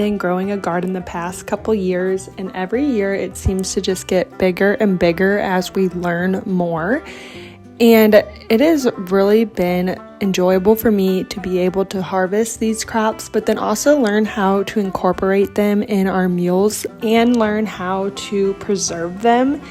been growing a garden the past couple years, and every year it seems to just get bigger and bigger as we learn more. And it has really been enjoyable for me to be able to harvest these crops, but then also learn how to incorporate them in our meals and learn how to preserve them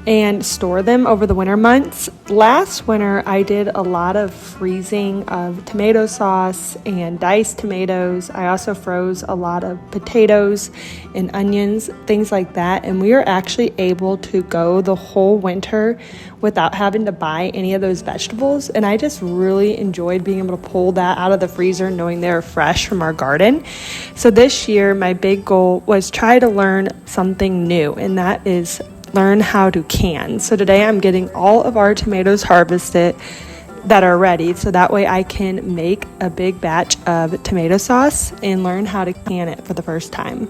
and store them over the winter months. Last winter, I did a lot of freezing of tomato sauce and diced tomatoes. I also froze a lot of potatoes and onions, things like that. And we were actually able to go the whole winter without having to buy any of those vegetables. And I just really enjoyed being able to pull that out of the freezer, knowing they were fresh from our garden. So this year, my big goal was try to learn something new, and that is learn how to can. So today I'm getting all of our tomatoes harvested that are ready, so that way I can make a big batch of tomato sauce and learn how to can it for the first time.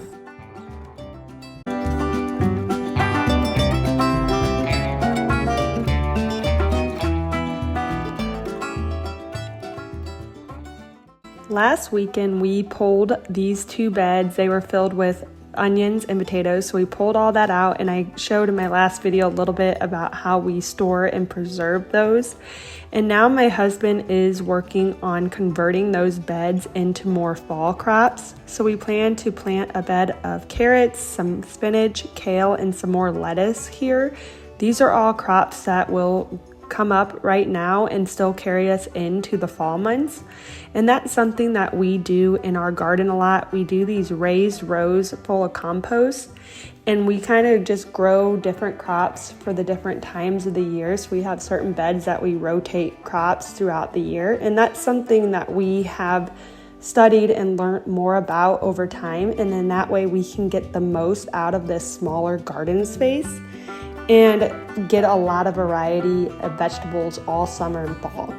Last weekend we pulled these 2 beds. They were filled with onions and potatoes, so we pulled all that out, and I showed in my last video a little bit about how we store and preserve those. And now my husband is working on converting those beds into more fall crops. So we plan to plant a bed of carrots, some spinach, kale, and some more lettuce here. These are all crops that will come up right now and still carry us into the fall months. And that's something that we do in our garden a lot. We do these raised rows full of compost, and we kind of just grow different crops for the different times of the year. So we have certain beds that we rotate crops throughout the year, and that's something that we have studied and learned more about over time. And then that way we can get the most out of this smaller garden space and get a lot of variety of vegetables all summer and fall.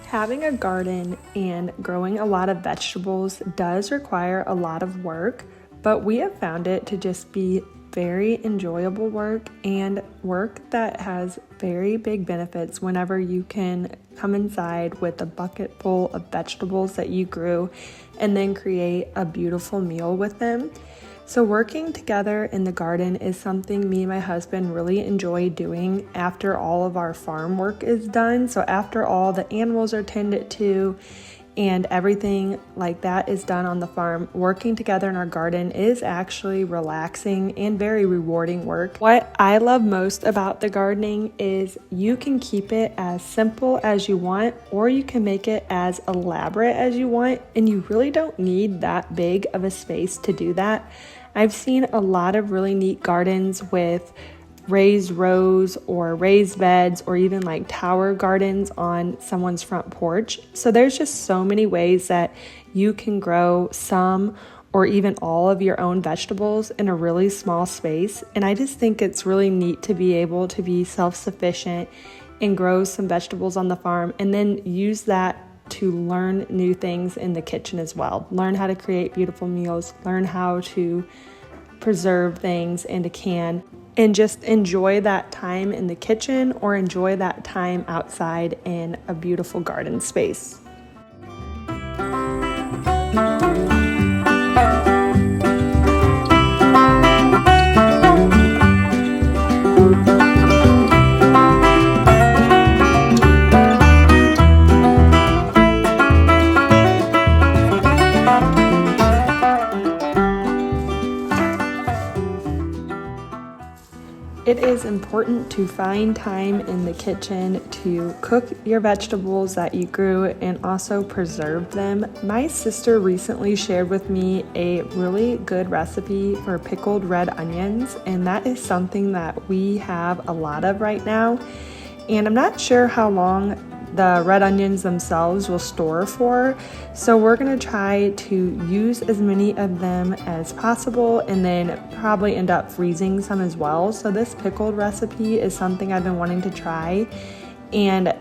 Having a garden and growing a lot of vegetables does require a lot of work, but we have found it to just be very enjoyable work and work that has very big benefits whenever you can come inside with a bucket full of vegetables that you grew and then create a beautiful meal with them. So working together in the garden is something me and my husband really enjoy doing after all of our farm work is done. So after all the animals are tended to and everything like that is done on the farm, working together in our garden is actually relaxing and very rewarding work. What I love most about the gardening is you can keep it as simple as you want, or you can make it as elaborate as you want, and you really don't need that big of a space to do that. I've seen a lot of really neat gardens with raised rows or raised beds or even like tower gardens on someone's front porch. So there's just so many ways that you can grow some or even all of your own vegetables in a really small space. And I just think it's really neat to be able to be self-sufficient and grow some vegetables on the farm and then use that to learn new things in the kitchen as well. Learn how to create beautiful meals, learn how to preserve things in a can, and just enjoy that time in the kitchen or enjoy that time outside in a beautiful garden space. It is important to find time in the kitchen to cook your vegetables that you grew and also preserve them. My sister recently shared with me a really good recipe for pickled red onions, and that is something that we have a lot of right now. And I'm not sure how long the red onions themselves will store for, so we're going to try to use as many of them as possible and then probably end up freezing some as well. So this pickled recipe is something I've been wanting to try, and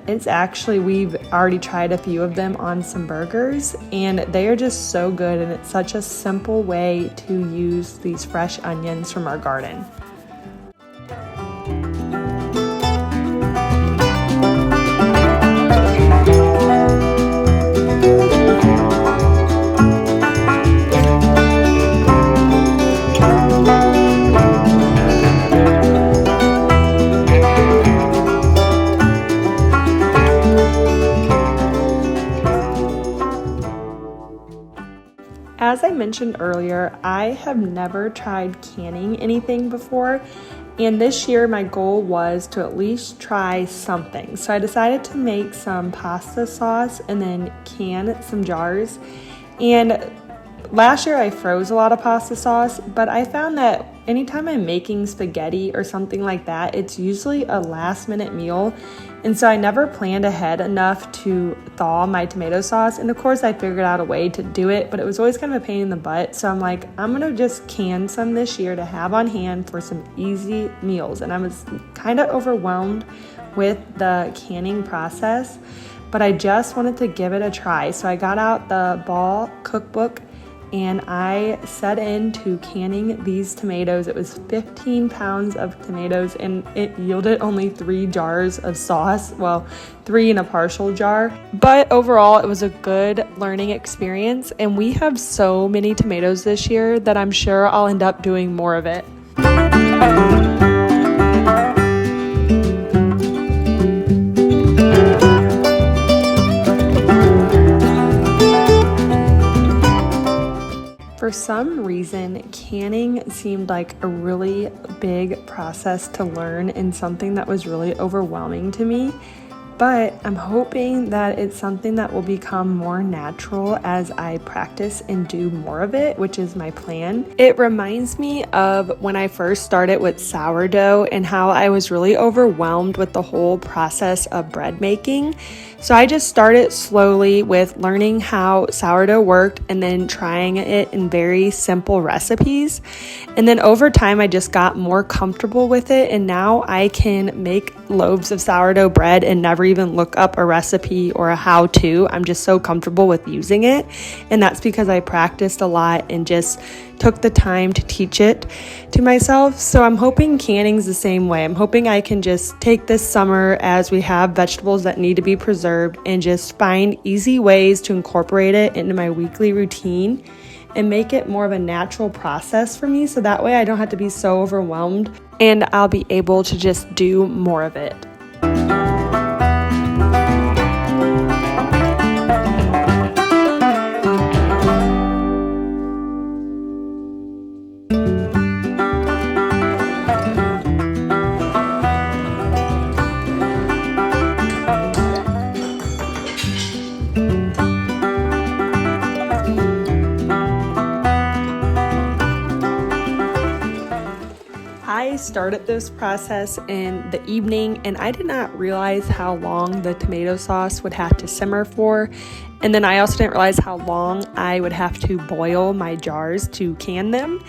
we've already tried a few of them on some burgers, and they are just so good, and it's such a simple way to use these fresh onions from our garden. As I mentioned earlier, I have never tried canning anything before, and this year my goal was to at least try something. So I decided to make some pasta sauce and then can some jars. And last year I froze a lot of pasta sauce, but I found that anytime I'm making spaghetti or something like that, it's usually a last minute meal. And so I never planned ahead enough to thaw my tomato sauce. And of course I figured out a way to do it, but it was always kind of a pain in the butt. So I'm like, I'm gonna just can some this year to have on hand for some easy meals. And I was kind of overwhelmed with the canning process, but I just wanted to give it a try. So I got out the Ball cookbook and I set into canning these tomatoes. It was 15 pounds of tomatoes, and it yielded only 3 jars of sauce. Well, 3 in a partial jar. But overall, it was a good learning experience, and we have so many tomatoes this year that I'm sure I'll end up doing more of it. For some reason, canning seemed like a really big process to learn and something that was really overwhelming to me. But I'm hoping that it's something that will become more natural as I practice and do more of it, which is my plan. It reminds me of when I first started with sourdough and how I was really overwhelmed with the whole process of bread making. So I just started slowly with learning how sourdough worked and then trying it in very simple recipes. And then over time, I just got more comfortable with it. And now I can make loaves of sourdough bread and never even look up a recipe or a how-to. I'm just so comfortable with using it. And that's because I practiced a lot and just took the time to teach it to myself. So I'm hoping canning's the same way. I'm hoping I can just take this summer as we have vegetables that need to be preserved and just find easy ways to incorporate it into my weekly routine and make it more of a natural process for me. So that way I don't have to be so overwhelmed and I'll be able to just do more of it. I started this process in the evening and I did not realize how long the tomato sauce would have to simmer for. And then I also didn't realize how long I would have to boil my jars to can them.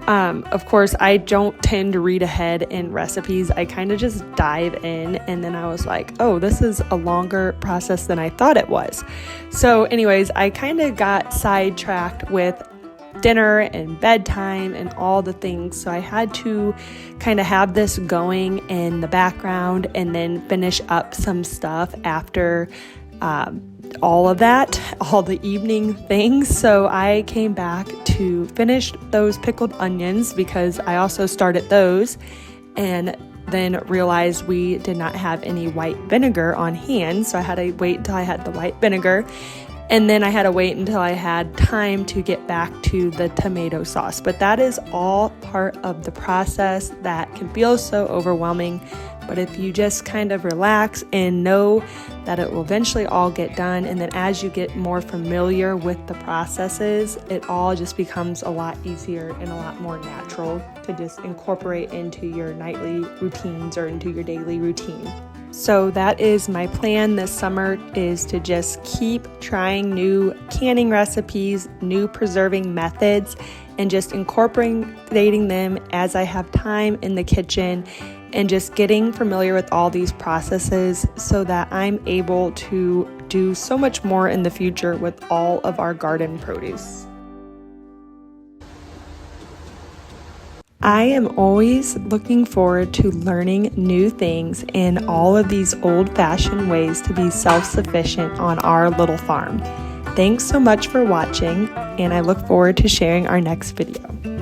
Of course, I don't tend to read ahead in recipes. I kind of just dive in, and then I was like, oh, this is a longer process than I thought it was. So anyways, I kind of got sidetracked with dinner and bedtime and all the things. So I had to kind of have this going in the background and then finish up some stuff after all of that, all the evening things. So I came back to finish those pickled onions because I also started those and then realized we did not have any white vinegar on hand. So I had to wait until I had the white vinegar. And then I had to wait until I had time to get back to the tomato sauce. But that is all part of the process that can feel so overwhelming. But if you just kind of relax and know that it will eventually all get done, and then as you get more familiar with the processes, it all just becomes a lot easier and a lot more natural to just incorporate into your nightly routines or into your daily routine. So that is my plan this summer, is to just keep trying new canning recipes, new preserving methods, and just incorporating them as I have time in the kitchen and just getting familiar with all these processes so that I'm able to do so much more in the future with all of our garden produce. I am always looking forward to learning new things in all of these old-fashioned ways to be self-sufficient on our little farm. Thanks so much for watching, and I look forward to sharing our next video.